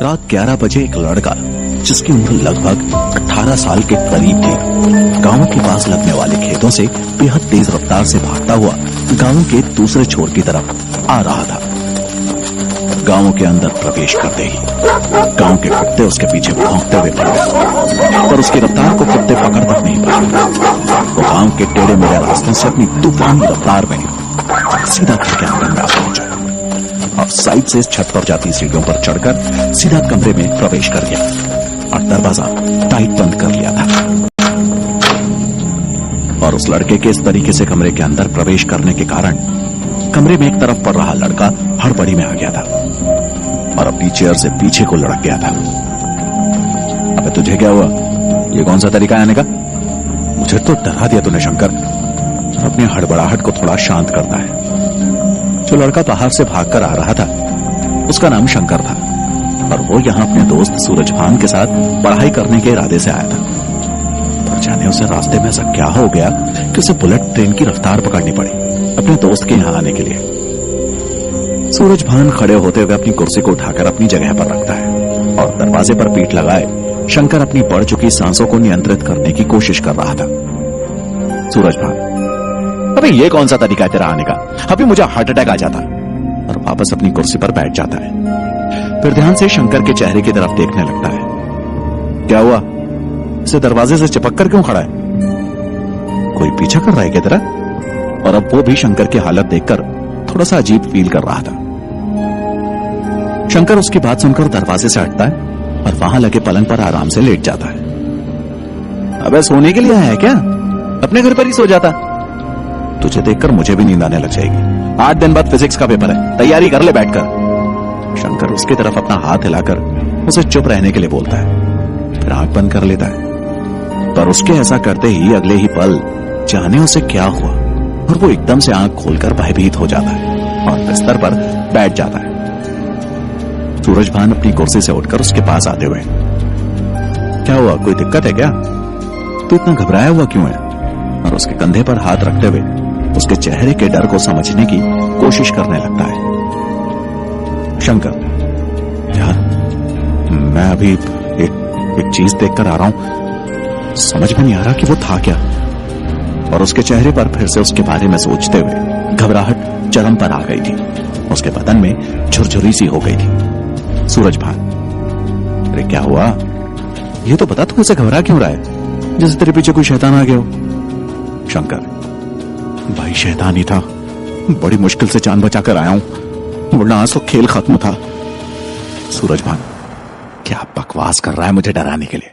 रात 11 बजे एक लड़का जिसकी उम्र लगभग 18 साल के करीब थी, गांव के पास लगने वाले खेतों से बेहद तेज रफ्तार से भागता हुआ गांव के दूसरे छोर की तरफ आ रहा था। गांव के अंदर प्रवेश करते ही गांव के कुत्ते उसके पीछे भौंकते हुए पड़ गए, पर उसकी रफ्तार को कुत्ते पकड़ तक नहीं पाए। वो गांव के टेढ़े मेढ़े रास्तों से अपनी तूफानी रफ्तार में सीधा घर के आंगन में आ पहुंचा और साइड से छत पर जाती सीढ़ियों पर चढ़कर सीधा कमरे में प्रवेश कर गया और दरवाजा टाइट बंद कर लिया था। और उस लड़के के इस तरीके से कमरे के अंदर प्रवेश करने के कारण कमरे में एक तरफ पड़ रहा लड़का हड़बड़ी में आ गया था और अपनी चेयर से पीछे को लड़क गया था। अबे तुझे क्या हुआ? ये कौन सा तरीका है आने का? मुझे तो डरा दिया तूने शंकर। अपनी हड़बड़ाहट को थोड़ा शांत करता है। जो लड़का बाहर से भागकर आ रहा था उसका नाम शंकर था और वो यहाँ अपने दोस्त सूरजभान के साथ पढ़ाई करने के इरादे से आया था। पर जाने उसे रास्ते में ऐसा क्या हो गया कि उसे बुलेट ट्रेन की रफ्तार पकड़नी पड़ी अपने दोस्त के यहाँ आने के लिए। सूरजभान खड़े होते हुए अपनी कुर्सी को उठाकर अपनी जगह पर रखता है और दरवाजे पर पीठ लगाए शंकर अपनी बढ़ चुकी सांसों को नियंत्रित करने की कोशिश कर रहा था। सूरजभान, अबे ये कौन सा तरीका है तेरा आने का? अभी मुझे हार्ट अटैक आ जाता। और वापस अपनी कुर्सी पर बैठ जाता है। फिर ध्यान से शंकर के चेहरे की तरफ देखने लगता है। क्या हुआ? इसे दरवाजे से चिपक कर क्यों खड़ा है? कोई पीछा कर रहा है क्या तेरा? और अब वो भी शंकर की हालत देखकर थोड़ा सा अजीब फील कर रहा था। शंकर उसकी बात सुनकर दरवाजे से हटता है और वहां लगे पलंग पर आराम से लेट जाता है। अबे सोने के लिए आया है क्या? अपने घर पर ही सो जाता। तुझे देखकर मुझे भी नींद आने लग जाएगी। 8 दिन बाद फिजिक्स का पेपर है, तैयारी कर ले बैठकर। शंकर उसकी तरफ अपना हाथ हिलाकर उसे चुप रहने के लिए बोलता है, फिर आंख बंद कर लेता है। पर उसके ऐसा करते ही अगले ही पल जाने उसे क्या हुआ और वो एकदम से आंख खोलकर भयभीत हो जाता है और बिस्तर पर बैठ जाता है। सूरजभान अपनी कुर्सी से उठकर उसके पास आते हुए, क्या हुआ? कोई दिक्कत है क्या? तू इतना घबराया हुआ क्यों है? और उसके कंधे पर हाथ रखते हुए उसके चेहरे के डर को समझने की कोशिश करने लगता है। शंकर, यार मैं अभी एक चीज देखकर आ रहा हूं, समझ में नहीं आ रहा कि वो था क्या। और उसके चेहरे पर फिर से उसके बारे में सोचते हुए घबराहट चरम पर आ गई थी। उसके बदन में झुरझुरी सी हो गई थी। सूरजभान, अरे क्या हुआ? ये तो बता, तू उसे घबरा क्यों रहा है जैसे तेरे पीछे कोई शैतान आ गया हो? शंकर, भाई शैतान ही था, बड़ी मुश्किल से जान बचाकर आया हूं, वरना आज तो खेल खत्म था। सूरजभान, क्या बकवास कर रहा है मुझे डराने के लिए?